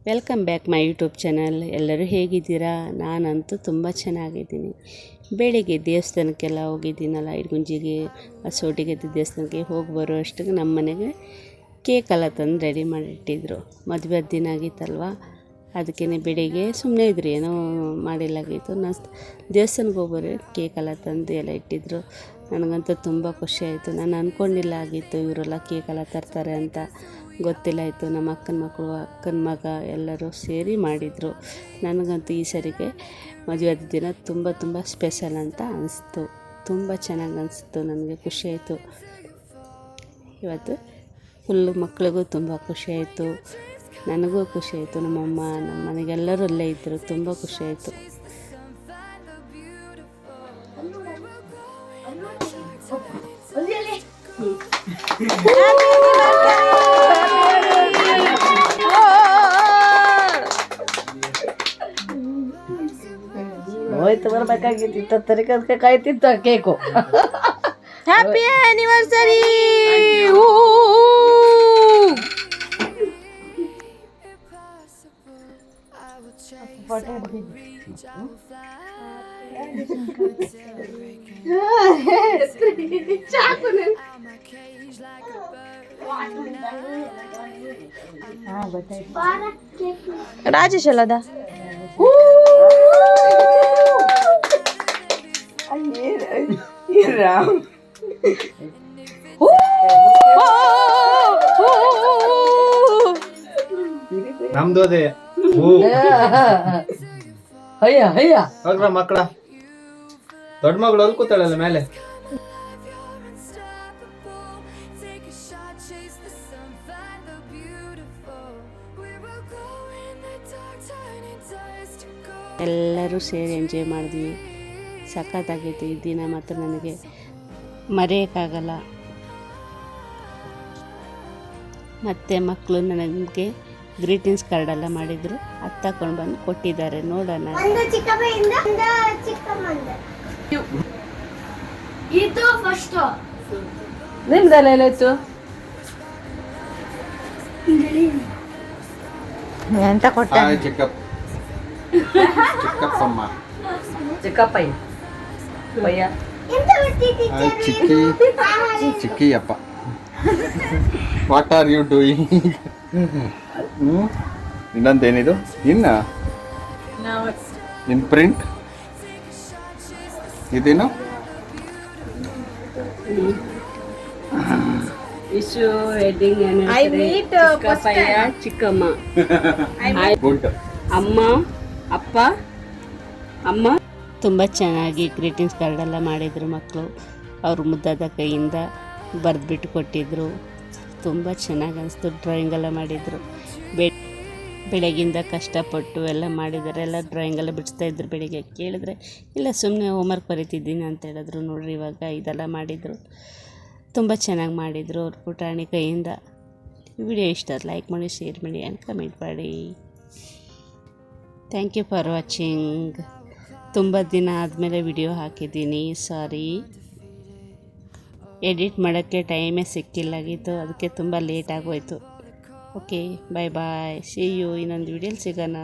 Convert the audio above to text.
Welcome back my YouTube channel. ಎಲ್ಲರೂ ಹೇಗಿದ್ದೀರಾ? ನಾನಂತೂ ತುಂಬ ಚೆನ್ನಾಗಿದ್ದೀನಿ. ಬೆಳಿಗ್ಗೆ ದೇವಸ್ಥಾನಕ್ಕೆಲ್ಲ ಹೋಗಿದ್ದೀನಲ್ಲ, ಇಡಗುಂಜಿಗೆ ಸೋಟಿಗೆ ದೇವಸ್ಥಾನಕ್ಕೆ ಹೋಗಿ ಬರೋ ಅಷ್ಟಿಗೆ ನಮ್ಮ ಮನೆಗೆ ಕೇಕೆಲ್ಲ ತಂದು ರೆಡಿ ಮಾಡಿಟ್ಟಿದ್ರು. ಮದುವೆ ದಿನ ಆಗಿತ್ತಲ್ವ, ಅದಕ್ಕೇ ಬೆಳಿಗ್ಗೆ ಸುಮ್ಮನೆ ಇದ್ರು, ಏನೋ ಮಾಡಿಲ್ಲಾಗಿತ್ತು. ದೇವಸ್ಥಾನಕ್ಕೆ ಹೋಗ್ಬರೋ ಕೇಕೆಲ್ಲ ತಂದು ಎಲ್ಲ ಇಟ್ಟಿದ್ರು. ನನಗಂತೂ ತುಂಬ ಖುಷಿ ಆಯಿತು. ನಾನು ಅಂದ್ಕೊಂಡಿಲ್ಲ ಆಗಿತ್ತು ಇವರೆಲ್ಲ ಕೇಕೆಲ್ಲ ತರ್ತಾರೆ ಅಂತ, ಗೊತ್ತಿಲ್ಲ ಇತ್ತು. ನಮ್ಮ ಅಕ್ಕನ ಮಕ್ಕಳು, ಅಕ್ಕನ ಮಗ ಎಲ್ಲರೂ ಸೇರಿ ಮಾಡಿದರು. ನನಗಂತೂ ಈ ಸರಿಗೆ ಮದುವೆ ದಿನ ತುಂಬ ಸ್ಪೆಷಲ್ ಅಂತ ಅನಿಸ್ತು. ತುಂಬ ಚೆನ್ನಾಗಿ ಅನಿಸ್ತು, ನನಗೆ ಖುಷಿಯಾಯಿತು. ಇವತ್ತು ಫುಲ್ಲು ಮಕ್ಕಳಿಗೂ ತುಂಬ ಖುಷಿಯಾಯಿತು, ನನಗೂ ಖುಷಿಯಾಯಿತು. ನಮ್ಮಮ್ಮ, ನಮ್ಮ ಮನೆಗೆಲ್ಲರೂ ಅಲ್ಲೇ ಇದ್ದರು, ತುಂಬ ಖುಷಿಯಾಯಿತು. ಹೋಯ್ತು ಬರಬೇಕಾಗಿತ್ತು, ತರಕಾರಿ ಕಾಯ್ತಿತ್ತು ಕೇಕು. Happy anniversary. ರಾಜೇಶ್ ಅಲ್ಲದ ನಮ್ದು ಅದೇ ಅಯ್ಯ ಅಯ್ಯ ಹೋಗ್ರ ಮಕ್ಕಳ. ದೊಡ್ಡ ಮಗಳು ಅಲ್ಲಿ ಕೂತಾಳಲ್ಲ ಮೇಲೆ. ಎಲ್ಲರೂ ಸೇರಿ ಎಂಜಾಯ್ ಮಾಡಿದ್ವಿ. ಸಖತ್ತಾಗಿತ್ತು ಈ ದಿನ, ಮಾತ್ರ ನನಗೆ ಮರೆಯೋಕ್ಕಾಗಲ್ಲ. ಮತ್ತು ಮಕ್ಕಳು ನನಗೆ ಗ್ರೀಟಿಂಗ್ಸ್ ಕಾರ್ಡೆಲ್ಲ ಮಾಡಿದರು, ಅದು ತಗೊಂಡು ಬಂದು ಕೊಟ್ಟಿದ್ದಾರೆ. ನೋಡೋಣ. ನಿಮ್ದೆಲ್ಲ ಎಲ್ಲಾಯ್ತು ಎಂತ ಕೊಟ್ಟ? ಚಿಕ್ಕಪ್ಪಮ್ಮ, ಚಿಕ್ಕಪ್ಪಯ್ಯ ಪಯ್ಯ ಚಿಕ್ಕಿಯಪ್ಪ. What are you doing? ಇನ್ನೊಂದೇನಿದು? ಇನ್ ಪ್ರಿಂಟ್ ಇದೇನು? ವಿಶು ವೆಡ್ಡಿಂಗ್ ಚಿಕ್ಕಪ್ಪಯ್ಯ, ಚಿಕ್ಕಮ್ಮ, ಗುಡ್. ಅಮ್ಮ, ಅಪ್ಪ, ಅಮ್ಮ. ತುಂಬ ಚೆನ್ನಾಗಿ ಗ್ರೀಟಿಂಗ್ಸ್ ಕಾರ್ಡೆಲ್ಲ ಮಾಡಿದರು ಮಕ್ಕಳು. ಅವರು ಮುದ್ದಾದ ಕೈಯಿಂದ ಬರೆದ್ಬಿಟ್ಟು ಕೊಟ್ಟಿದ್ದರು. ತುಂಬ ಚೆನ್ನಾಗಿ ಅನಿಸ್ತು. ಡ್ರಾಯಿಂಗೆಲ್ಲ ಮಾಡಿದರು. ಬೆಳಗಿಂದ ಕಷ್ಟಪಟ್ಟು ಎಲ್ಲ ಮಾಡಿದ್ದಾರೆ. ಎಲ್ಲ ಡ್ರಾಯಿಂಗೆಲ್ಲ ಬಿಡಿಸ್ತಾಯಿದ್ರು. ಬೆಳಿಗ್ಗೆ ಕೇಳಿದ್ರೆ ಇಲ್ಲ ಸುಮ್ಮನೆ ಹೋಮ್ವರ್ಕ್ ಬರೀತಿದ್ದೀನಿ ಅಂತ ಹೇಳಿದ್ರು. ನೋಡಿರಿ ಇವಾಗ ಇದೆಲ್ಲ ಮಾಡಿದರು. ತುಂಬ ಚೆನ್ನಾಗಿ ಮಾಡಿದರು ಅವ್ರ ಪುಟಾಣಿ ಕೈಯಿಂದ. ವಿಡಿಯೋ ಇಷ್ಟ ಲೈಕ್ ಮಾಡಿ, ಶೇರ್ ಮಾಡಿ ಆ್ಯಂಡ್ ಕಮೆಂಟ್ ಮಾಡಿ. Thank you for watching. ತುಂಬ ದಿನ ಆದಮೇಲೆ ವಿಡಿಯೋ ಹಾಕಿದ್ದೀನಿ, ಸಾರಿ. ಎಡಿಟ್ ಮಾಡೋಕ್ಕೆ ಟೈಮೇ ಸಿಕ್ಕಿಲ್ಲಾಗಿತ್ತು, ಅದಕ್ಕೆ ತುಂಬ ಲೇಟ್ ಆಗೋಯ್ತು. Okay, bye bye, see you. ಇನ್ನೊಂದು ವಿಡಿಯೋಲಿ ಸಿಗೋಣ.